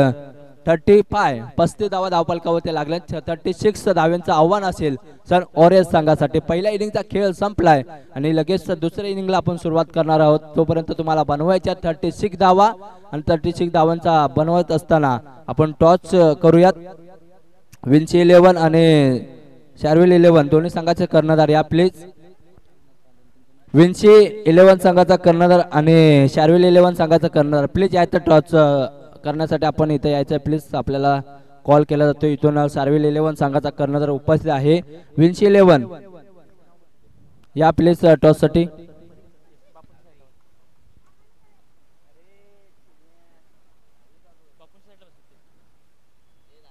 35 धावा धावफलकावरती लागल्या. 36 धाव्यांचं आव्हान असेल सर ऑरेंज संघासाठी. पहिल्या इनिंगचा खेळ संपलाय आणि लगेच दुसऱ्या इनिंगला आपण सुरुवात करणार आहोत. तोपर्यंत तुम्हाला बनवायच्या 36 धावा आणि 36 धावांचा बनवत असताना आपण टॉस करूयात. विन्सी 11 आणि शार्विल 11 दोन्ही संघाचे कर्णधार या प्लीज. विन्सी 11 संघाचा कर्णधार आणि शार्विल 11 संघाचा कर्णधार प्लीज यायचं टॉस करण्यासाठी आपण इथे यायचं प्लीज. आपल्याला कॉल केला जातो. इथून शार्विल 11 संघाचा कर्णधार उपस्थित आहे. विन्सी 11 या प्लीज टॉस साठी.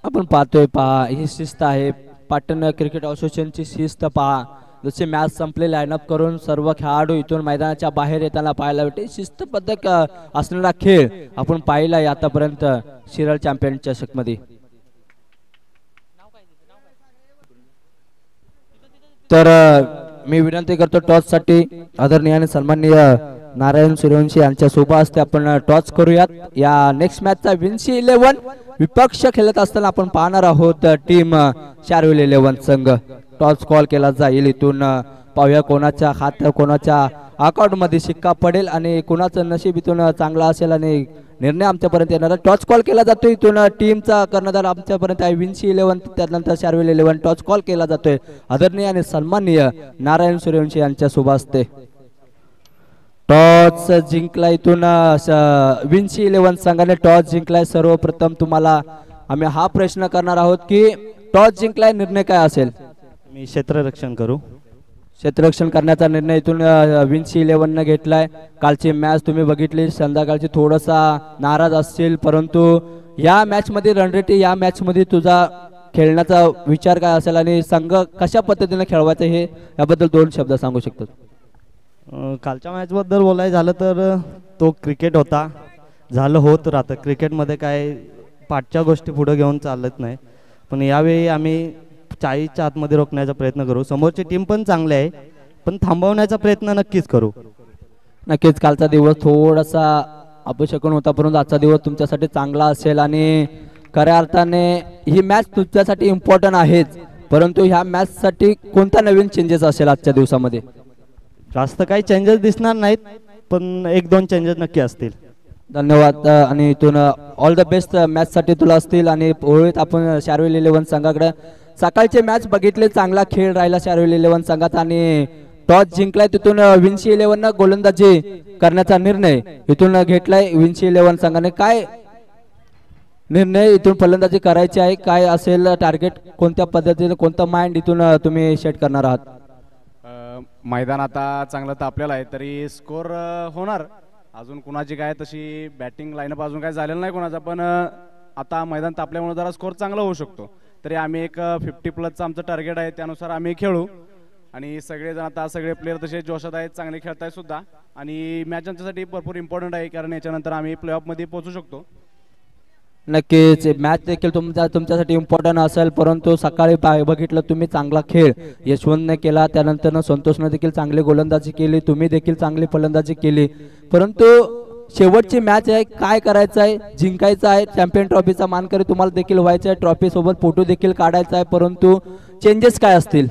आपण पाहतोय, पहा ही शिस्त आहे पाटण क्रिकेट असोसिएशनची शिस्त. पहा जसे मॅच संपले लाईनअप करून सर्व खेळाडू इथून मैदानाच्या बाहेर येताना पाहायला भेटते. शिस्तबद्ध असणारा खेळ आपण पाहिला आतापर्यंत शिरल चॅम्पियन चषक मध्ये. तर मी विनंती करतो टॉस साठी आदरणीय आणि सन्माननीय नारायण सूर्यवंशी यांच्या सोबत असते आपण टॉस करूयात. या नेक्स्ट मॅचचा विन्सी 11 विपक्ष खेळत असताना आपण पाहणार आहोत टीम शार्विल 11 संघ. टॉस कॉल केला जाईल. इथून पाहूया कोणाच्या हात कोणाच्या अकाउंट मध्ये शिक्का पडेल आणि कोणाचं नशीब इथून चांगला असेल आणि निर्णय आमच्यापर्यंत येणार. टॉस कॉल केला जातोय. इथून टीमचा कर्णधार आमच्यापर्यंत आहे विन्सी 11, त्यानंतर शार्विल 11. टॉस कॉल केला जातोय आदरणीय आणि सन्माननीय नारायण सूर्यवंशी यांच्या सोबत असते. टॉस जिंकला इथून विन्सी 11 संघाने टॉस जिंकलाय. सर्वप्रथम तुम्हाला आम्ही हा प्रश्न करणार आहोत की टॉस जिंकलाय, निर्णय काय असेल? मी क्षेत्ररक्षण करू. क्षेत्ररक्षण करण्याचा निर्णय इथून विन्सी 11 ने घेतलाय. कालची मॅच तुम्ही बघितली, संध्याकाळची थोडासा नाराज असतील परंतु या मॅच मध्ये रणरेटी, या मॅच मध्ये तुझा खेळण्याचा विचार काय असेल आणि संघ कशा पद्धतीने खेळवायचं हे याबद्दल 2 शब्द सांगू शकतो? कालच्या मॅच बद्दल बोलायचं झालं तर तो क्रिकेट होता, झालं होत राहतं. क्रिकेटमध्ये काय पाठच्या गोष्टी पुढे घेऊन चालत नाही, पण यावेळी आम्ही 40च्या आतमध्ये रोखण्याचा प्रयत्न करू. समोरची टीम पण चांगली आहे पण थांबवण्याचा प्रयत्न नक्कीच करू. नक्कीच कालचा दिवस थोडासा अपशकन होता परंतु आजचा दिवस तुमच्यासाठी चांगला असेल आणि खऱ्या अर्थाने ही मॅच तुमच्यासाठी इम्पॉर्टंट आहेच, परंतु ह्या मॅच साठी कोणता नवीन चेंजेस असेल आजच्या दिवसामध्ये? जास्त काही चेंजेस दिसणार नाहीत, पण 1-2 चेंजेस नक्की असतील. धन्यवाद. आणि इथून ऑल द बेस्ट मॅचसाठी तुला असतील. आणि ओळीत आपण शार्विल 11 संघाकडे सकाळचे मॅच बघितले, चांगला खेळ राहिला शार्विल 11 संघात आणि टॉस जिंकलाय. तिथून विंची 11 गोलंदाजी करण्याचा निर्णय इथून घेतलाय विंची 11 संघाने. काय निर्णय इथून फलंदाजी करायची आहे, काय असेल टार्गेट, कोणत्या पद्धतीने कोणतं माइंड इथून तुम्ही सेट करणार आहात? मैदान आता चांगलं तापलेलं आहे, तरी स्कोर होणार. अजून कुणाची काय तशी बॅटिंग लाईनअप अजून काय झालेलं नाही कोणाचा, पण आता मैदान तापल्यामुळे जरा स्कोर चांगला होऊ शकतो. तरी आम्ही एक 50+ आमचं टार्गेट आहे, त्यानुसार आम्ही खेळू. आणि सगळेजण आता सगळे प्लेयर तसे जोशात आहेत, चांगले खेळत आहेत सुद्धा. आणि मॅच आमच्यासाठी भरपूर इम्पॉर्टंट आहे, कारण याच्यानंतर आम्ही प्लेऑफमध्ये पोहोचू शकतो. नक्कीच मॅच देखील तुमच्यासाठी इम्पॉर्टंट असेल, परंतु सकाळी बघितलं तुम्ही चांगला खेळ यशवंतने केला, त्यानंतर संतोषने देखील चांगली गोलंदाजी केली, तुम्ही देखील चांगली फलंदाजी केली. परंतु शेवटची मॅच आहे, काय करायचं आहे, जिंकायचं आहे, चॅम्पियन ट्रॉफीचा मानकरी तुम्हाला देखील व्हायचं आहे, ट्रॉफी सोबत फोटो देखील काढायचा आहे. परंतु चेंजेस काय असतील?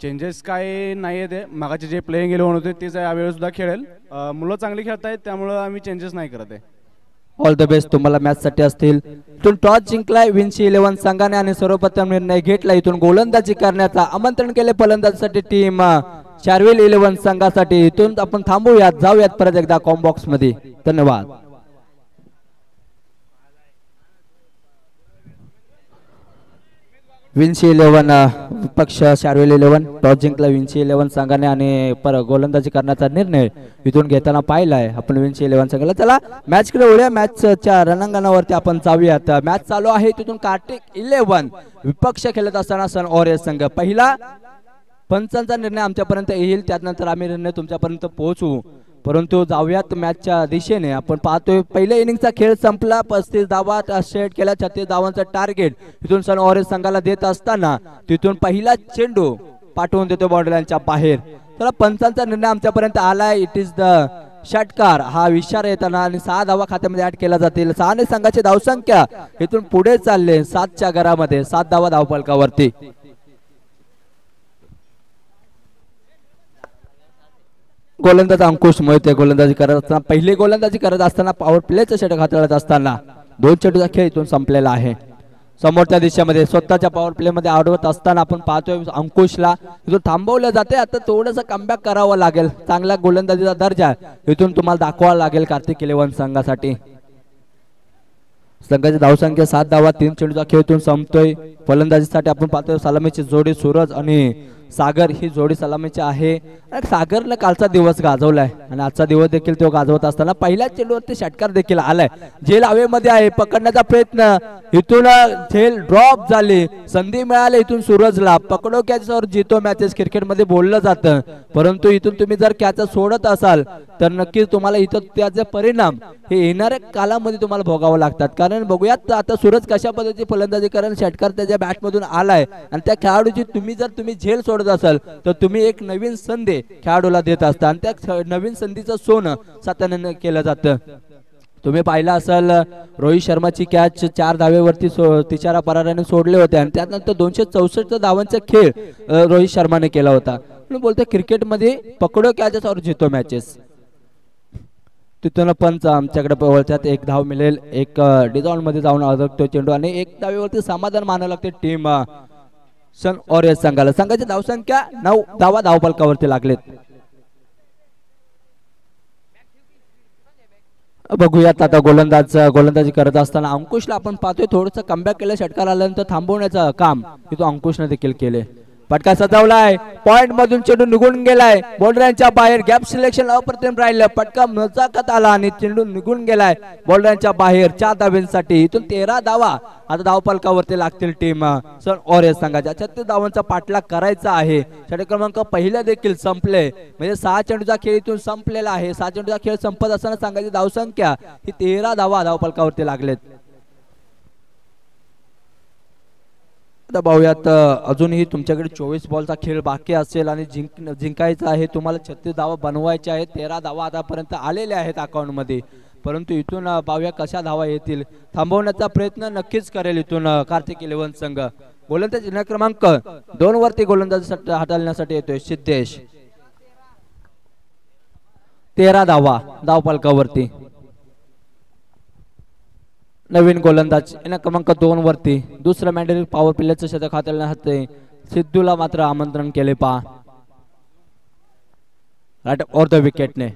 चेंजेस काय नाही आहे, ते मागाचे जे प्लेइंग 11 होते तेच यावेळी सुद्धा खेळेल. मुलं चांगली खेळत आहेत, त्यामुळं आम्ही चेंजेस नाही करत आहे. ऑल द बेस्ट तुम्हाला मॅच साठी असतील. इथून टॉस जिंकलाय विंची 11 संघाने आणि सर्वप्रथम निर्णय घेतला इथून गोलंदाजी करण्याचा. आमंत्रण केले फलंदाजीसाठी टीम शार्विल 11 संघासाठी. इथून आपण थांबूयात, जाऊयात परत एकदा कॉम्बॉक्स मध्ये. धन्यवाद. विंची 11 विपक्ष शार्विल 11. टॉस जिंकला विंची 11 संघाने आणि गोलंदाजी करण्याचा निर्णय इथून घेताना पाहिलाय आपण विंची 11 संघाला. चला मॅच कडे वळूया, मॅचच्या रणांगणावरती आपण जाऊयात. मॅच चालू आहे तिथून कार्तिक 11 विपक्ष खेळत असताना सन ऑरेंज संघ. पहिला पंचांचा निर्णय आमच्यापर्यंत येईल, त्यानंतर आम्ही निर्णय तुमच्यापर्यंत पोहोचवू. परंतु जाऊयात मॅचच्या दिशेने. आपण पाहतोय पहिल्या इनिंगचा खेळ संपला, 35 धावा सेट केल्या, 36 धावांचं टार्गेट इथून सन ऑरेंज संघाला देत असताना तिथून पहिला चेंडू पाठवून देतो बाउंड्री लाईनच्या बाहेर. तर पंचांचा निर्णय आमच्यापर्यंत आलाय. इट इज द षटकार हा विचार येताना आणि 6 धावा खात्यामध्ये ऍड केला जातील. 6 संघाची धावसंख्या इथून पुढे चालले 7च्या घरामध्ये, 7 धावा धावफलकावरती. गोलंदाज अंकुश मोहिते गोलंदाजी करत असताना, पहिली गोलंदाजी करत असताना पॉवर प्लेचं षटक हाताळत असताना 2 चेंडूचा खेळ इथून संपलेला आहे. समोरच्या दिशेमध्ये स्वतःच्या पॉवर प्ले मध्ये आडवत असताना आपण पाहतोय अंकुशला इथून थांबवलं जाते. आता थोडंसं कमबॅक करावं लागेल, चांगल्या गोलंदाजीचा दर्जा इथून तुम्हाला दाखवावा लागेल कार्तिक 11 संघासाठी. संघाची धावसंख्या 7 धावा, 3 चेंडूचा खेळ इथून संपतोय. फलंदाजीसाठी आपण पाहतोय सलामीची जोडी सूरज आणि सागर ही जोडी सलामीची आहे. सागरने कालचा दिवस गाजवलाय आणि आजचा दिवस देखील तो गाजवत असताना पहिल्या चेंडूवरती षटकार देखील आलाय. झेल हवेमध्ये आहे, पकडण्याचा प्रयत्न, इथून झेल ड्रॉप झाली, संधी मिळाली इथून सूरजला. पकडो कॅच और जितो मॅचेस क्रिकेटमध्ये बोललं जातं, परंतु इथून तुम्ही जर कॅच सोडत असाल तर नक्कीच तुम्हाला इथं त्याचे परिणाम हे येणाऱ्या कालामध्ये तुम्हाला भोगावं लागतात. कारण बघूयात आता सूरज कशा पद्धतीची फलंदाजी करेल. षटकार त्याच्या बॅटमधून आलाय आणि त्या खेळाडूची तुम्ही झेल सोडत असाल तर तुम्ही एक नवीन संधी खेळाडूला देत असता आणि त्या नवीन संधीचं सोनं सातत्याने केलं जातं. तुम्ही पाहिलं असाल रोहित शर्माची कॅच 4 धावेवरती तिचारा पराराने सोडले होते आणि त्यानंतर 264 धावांचा खेळ रोहित शर्माने केला होता. बोलतो क्रिकेटमध्ये पकडो कॅचेस और जितो मॅचेस. तिथून पंच आमच्याकडे पवळच्यात 1 धाव मिळेल. एक डिझॉन मध्ये जाऊन अडकतो चेंडू आणि 1 धावेवरती समाधान मानावं लागते टीम सन ऑरेंज संघाला. संघाची धावसंख्या 9 धावा धावफलकावरती लागलेत. बघूयात आता गोलंदाजी करत असताना अंकुशला आपण पाहतोय थोडंसं कमबॅक केलं. षटकार आल्यानंतर थांबवण्याचं काम तिथं अंकुशने देखील केले. फटका सजवलाय, पॉइंट मधून चेंडू निघून गेलाय, बॉलरांच्या बाहेर. गॅप सिलेक्शन अप्रतिम राहिलं, फटका मजाकत आला आणि चेंडू निघून गेलाय बॉलरांच्या बाहेर 4 धावांसाठी. इथून 13 धावा आता धावफलकावरती लागतील टीम सन ऑरेंज संघाच्या. 36 धावांचा पाठलाग करायचा आहे. षटक क्रमांक पहिला देखील संपले, म्हणजे 6 चेंडूचा खेळ इथून संपलेला आहे. 6 चेंडूचा खेळ संपत असताना संघाची धावसंख्या ही 13 धावा धावफलकावरती लागलेत. पाहूयात अजूनही तुमच्याकडे 24 बॉलचा खेळ बाकी असेल आणि जिंकायचा आहे. तुम्हाला 36 धावा बनवायच्या आहेत. 13 धावा आतापर्यंत आलेल्या आहेत अकाउंट मध्ये, परंतु इथून पाहूया कशा धावा येतील. थांबवण्याचा प्रयत्न नक्कीच करेल इथून कार्तिक 11 संघ. गोलंदाज क्रमांक 2 वरती गोलंदाजी हाताळण्यासाठी येतोय सिद्धेश. 13 धावा धावफलकावरती. नवीन गोलंदाज क्रमांक 2 वरती दुसरं मॅन्डेटरी पॉवर प्लेचं शतक हाताळण्यात हाते सिद्धूला मात्र आमंत्रण केले पहा. राईट ऑर द विकेटने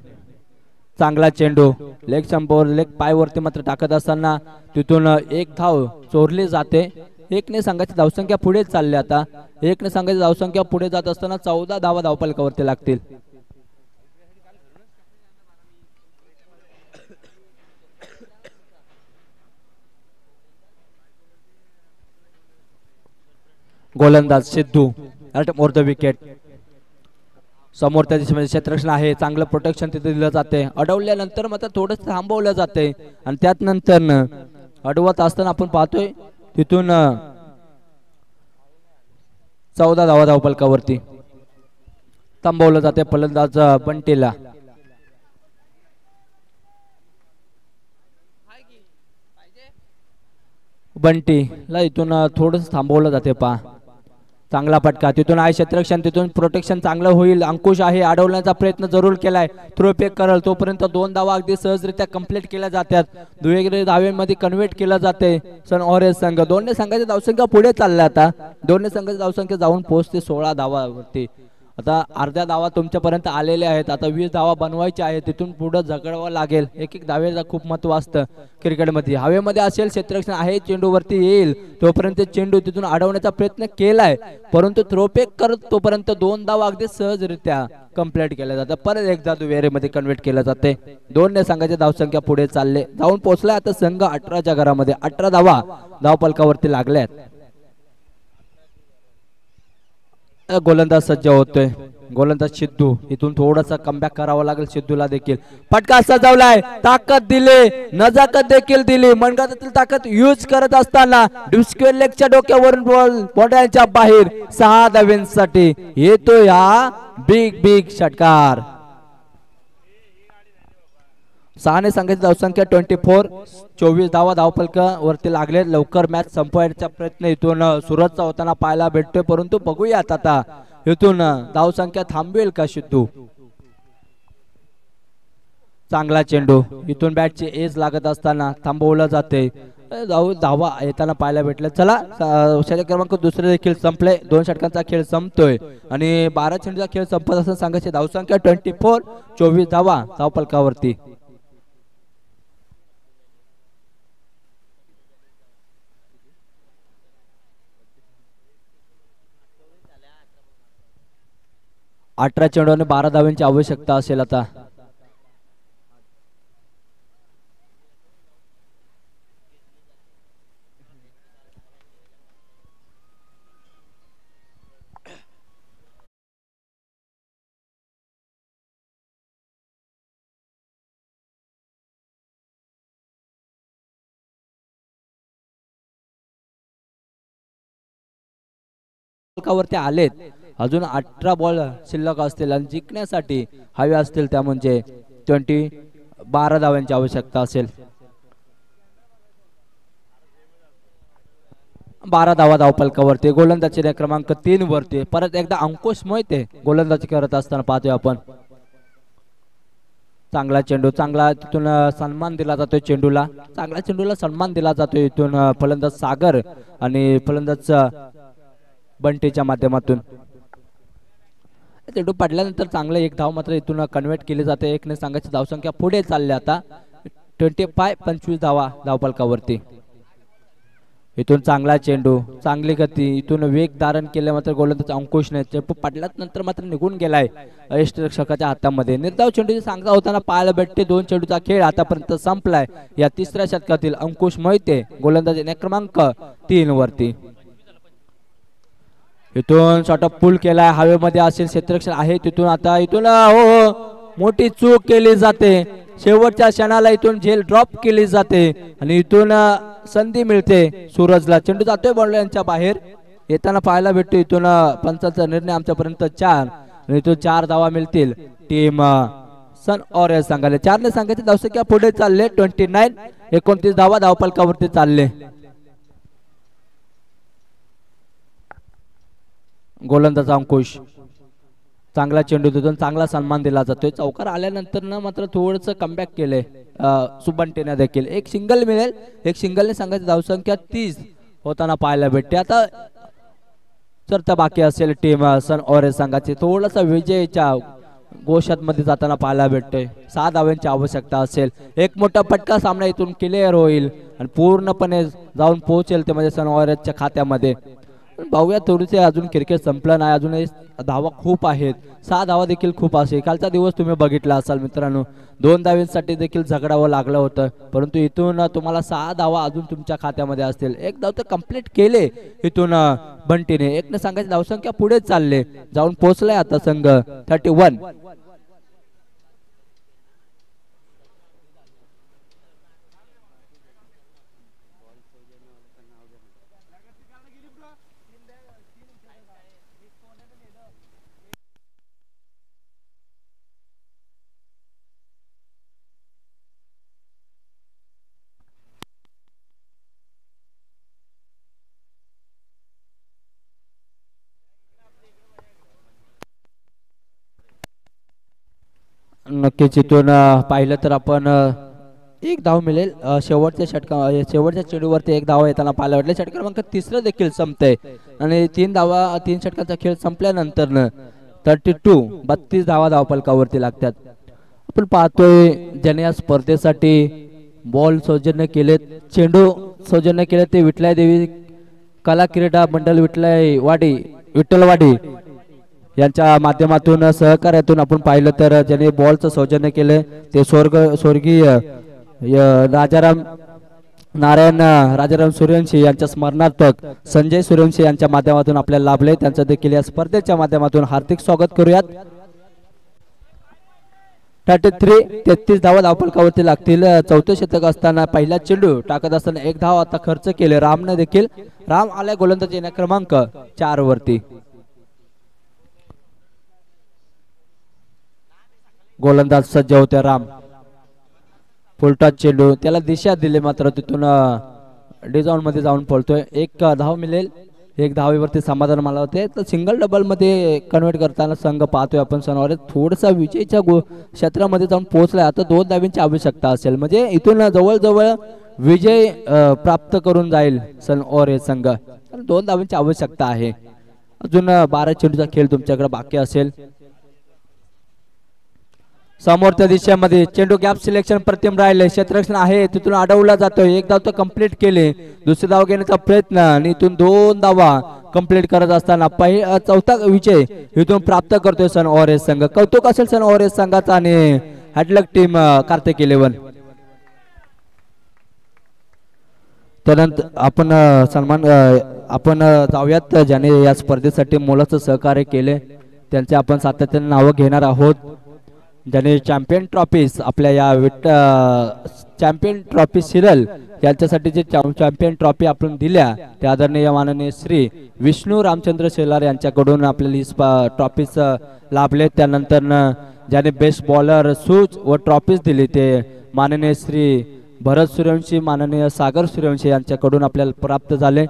चांगला चेंडू लेग स्टंपवर लेग पायवरती मात्र टाकत असताना तिथून एक धाव चोरली जाते. एकने संघाची धावसंख्या पुढे चालली. आता एकने संघाची धावसंख्या पुढे जात असताना 14 धावा धावफलकावरती लागतील. गोलंदाज सिद्धू मोर द विकेट. समोर त्या दिशेमध्ये क्षेत्ररक्षण आहे. चांगलं प्रोटेक्शन तिथे दिलं जाते. अडवल्यानंतर मात्र थोडं थांबवलं जाते आणि त्यात नंतर अडवत असताना आपण पाहतोय तिथून 14 धावा धावफलकावरती थांबवलं जाते फलंदाज बंटीला. बंटीला इथून थोडंसं थांबवलं जाते पहा. चांगला फटका तिथून आहे क्षेत्ररक्षण तिथून प्रोटेक्शन चांगलं होईल. अंकुश आहे अडवण्याचा प्रयत्न जरूर केलाय. थ्रो फेक करल तोपर्यंत 2 धावा अगदी सहजरित्या कंप्लीट केल्या जातात. दुहेरी धावेमध्ये कन्व्हर्ट केलं जाते सन ऑरेंज संघ. दोन्ही संघाची धावसंख्या पुढे चालल्या. आता दोन्ही संघाची धावसंख्या जाऊन पोहोचते 16 धावावरती. आता अर्ध्या धावा तुमच्यापर्यंत आलेल्या आहेत. आता 20 धावा बनवायच्या आहेत. तिथून पुढे झगडावं लागेल. एक एक धावेला खूप महत्व असतं क्रिकेटमध्ये. हवेमध्ये असेल क्षेत्ररक्षण आहे चेंडूवरती येईल तोपर्यंत चेंडू तिथून अडवण्याचा प्रयत्न केलाय परंतु थ्रोपेक करत तोपर्यंत 2 धावा अगदी सहजरित्या कंप्लीट केल्या जातात. परत एकदा दुहेरीमध्ये कन्व्हर्ट केलं जाते. दोन्ही संघाची धावसंख्या पुढे चालले जाऊन पोहोचलाय. आता संघ 18च्या घरामध्ये 18 धावा धावफलकावरती लागल्यात. गोलंदाज सज्ज होतोय. गोलंदाज सिद्धू इथून थोडासा कमबॅक करावा लागेल सिद्धूला देखील. फटका सजवलाय ताकद दिली नजाकत देखील दिली. मनगटातील ताकद यूज करत असताना डिस्क्वेअर लेगच्या डोक्यावरून बॉल बॉर्डरच्या बाहेर 6 धावांसाठी येतोय हा बिग षटकार. 6 संघाची धावसंख्या 24. 24 धावा धावफलकावरती लागले. लवकर मॅच संपवायचा प्रयत्न इथून सुरतचा होताना पाहायला भेटतोय परंतु बघूयात आता इथून धावसंख्या थांबवेल का सिद्धू. चांगला चेंडू इथून बॅटची एज लागत असताना थांबवलं जाते. धावा येताना पाहायला भेटलं. चला षटक क्रमांक दुसरे देखील संपले. 2 षटकांचा खेळ संपतोय आणि 12 चेंडूचा खेळ संपत असताना संघाची धावसंख्या 24. 24 धावा धावफलकावरती. अठरा चेंडू आणि 12 धावांची आवश्यकता असेल. आता वरती आलेत. अजून 18 बॉल शिल्लक असतील आणि जिंकण्यासाठी हवे असतील त्या म्हणजे 12 धावांची आवश्यकता असेल. 12 धावा धावफलकावरती. गोलंदाजी क्रमांक 3 वरती परत एकदा अंकुश मोहिते गोलंदाजी करत असताना पाहतोय आपण. चांगला चेंडू चांगला तिथून सन्मान दिला जातोय चेंडूला. चांगला चेंडूला सन्मान दिला जातोय इथून फलंदाज सागर आणि फलंदाज बंटीच्या माध्यमातून. चेंडू पडल्यानंतर चांगलं एक धाव मात्र इथून कन्व्हर्ट केली जाते. एकने संघाची धावसंख्या पुढे चालली. आता 25 धावा धावफलकावरती. इथून चांगला चेंडू चांगली गती इथून वेग धारण केले मात्र गोलंदाज अंकुशने चेंडू पडल्यानंतर मात्र निघून गेलाय यष्टिरक्षकाच्या हातामध्ये. निर्धाव चेंडूची सांगता होताना पाहायला भेटते. 2 चेंडूचा खेळ आतापर्यंत संपलाय. या 3ऱ्या षटकातील अंकुश मोहिते गोलंदाज क्रमांक 3 वरती. इथून शॉट ऑफ पुल केलाय. हवेमध्ये असेल क्षेत्ररक्षण आहे तिथून. आता इथून मोठी चूक केली जाते. शेवटच्या क्षणाला इथून झेल ड्रॉप केली जाते आणि इथून संधी मिळते सूरजला. चेंडू जातोय बॉल यांच्या बाहेर येताना पाहायला भेटतो. इथून पंचाचा निर्णय आमच्यापर्यंत 4 आणि इथून 4 धावा मिळतील टीम सन ऑरेंज संघाला. 4ने संघाची धावसंख्या पुढे चालले. 29 धावा धावफलकावरती चालले. गोलंदाज अंकुश चांगला चेंडू तिथून चांगला सन्मान दिला जातोय. चौकार आल्यानंतर ना मात्र थोडंसं कमबॅक केलंय सुबंटेने देखील. एक सिंगल मिळेल, एक सिंगलने सांगायची धावसंख्या 30 होताना पाहायला भेटते. आता जर त्या बाकी असेल टीम सन ऑरेंज संघाची थोडासा विजयच्या गोशात मध्ये जाताना पाहायला भेटतोय. 6 धावांची आवश्यकता असेल. एक मोठा पटका सामना इथून क्लिअर होईल आणि पूर्णपणे जाऊन पोहोचेल ते म्हणजे सन ऑरेंजच्या खात्यामध्ये. भाऊया थोडीसे अजून क्रिकेट संपलं नाही, अजूनही धावा खूप आहेत. 6 धावा देखील खूप असेल. कालचा दिवस तुम्ही बघितला असाल मित्रांनो, 2 धावांसाठी देखील झगडावं लागलं होतं, परंतु इथून तुम्हाला 6 धावा अजून तुमच्या खात्यामध्ये असतील. एक धाव तर कंप्लीट केले इथून बंटीने. एकने सांगायची धावसंख्या पुढे चालले जाऊन पोहोचलाय आता संघ 31. नक्कीच इथून पाहिलं तर आपण एक धाव मिळेल. शेवटच्या चेंडूवरती एक धाव येताना पाहायला भेटले. षटक क्रमांक 3 देखील संपतंय आणि 3 षटकांचा खेळ संपल्यानंतर 32 धावा धावफलकावरती लागतात. आपण पाहतोय ज्याने या स्पर्धेसाठी बॉल सौजन्य केलेत, चेंडू सौजन्य केले ते विठ्ठल देवी कला क्रीडा मंडळ विठ्ठलवाडी यांच्या माध्यमातून सहकार्यातून आपण पाहिलं तर ज्याने बॉलचं सौजन्य केलं ते स्वर्गीय राजाराम सूर्यवंशी यांच्या स्मरणार्थक संजय सूर्यवंशी यांच्या माध्यमातून आपल्याला लाभले. त्यांचं देखील या स्पर्धेच्या माध्यमातून हार्दिक स्वागत करूयात. 33 धावा धावफलकावरती लागतील. 4थं षटक असताना पहिला चेंडू टाकत असताना एक धाव आता खर्च केले रामने देखील. राम आलाय गोलंदाज येण्या क्रमांक 4 वरती. गोलंदाज सज्ज होते राम. फुलटॉस चेंडू त्याला दिशा दिली मात्र तिथून डिझाऊन मध्ये जाऊन पळतोय. एक धाव मिळेल. एक धावेवरती समाधान मला होते. तर सिंगल डबल मध्ये कन्वर्ट करताना संघ पाहतोय आपण सनवारे थोडासा विजयच्या क्षेत्रामध्ये जाऊन पोहोचलाय. आता 2 धावांची आवश्यकता असेल म्हणजे इथून जवळजवळ विजय प्राप्त करून जाईल सन ऑरेंज संघ. 2 धावांची आवश्यकता आहे. अजून 12 चेंडूचा खेळ तुमच्याकडे बाकी असेल. समोरच्या दिशेमध्ये चेंडू गॅप सिलेक्शन प्रतिम राहिले. क्षेत्ररक्षण आहे तिथून अडवला जातोय. एक धाव तर कंप्लीट केले. दुसरी धाव घेण्याचा प्रयत्न आणि इथून 2 धावा कंप्लीट करत असताना 4था विजय इथून प्राप्त करतोय सन ऑरेंज संघ. कौतुक असेल सन ऑरेंज संघाचा आणि हॅडलक टीम कार्तिक 11. त्यानंतर आपण जाऊयात ज्याने या स्पर्धेसाठी मोलाचं सहकार्य केले त्यांचे आपण सातत्याने नावं घेणार आहोत. ज्याने चॅम्पियन ट्रॉफीज आपल्या या चॅम्पियन ट्रॉफी सिरल यांच्यासाठी जे चॅम्पियन ट्रॉफी आपण दिल्या त्या आदरणीय माननीय श्री विष्णू रामचंद्र शेलार यांच्याकडून आपल्याला ही ट्रॉफीज लाभले. त्यानंतर ज्याने बेस्ट बॉलर शूज व ट्रॉफीज दिली ते माननीय श्री भरत सूर्यवंशी माननीय सागर सूर्यवंशी यांच्याकडून आपल्याला प्राप्त झाले.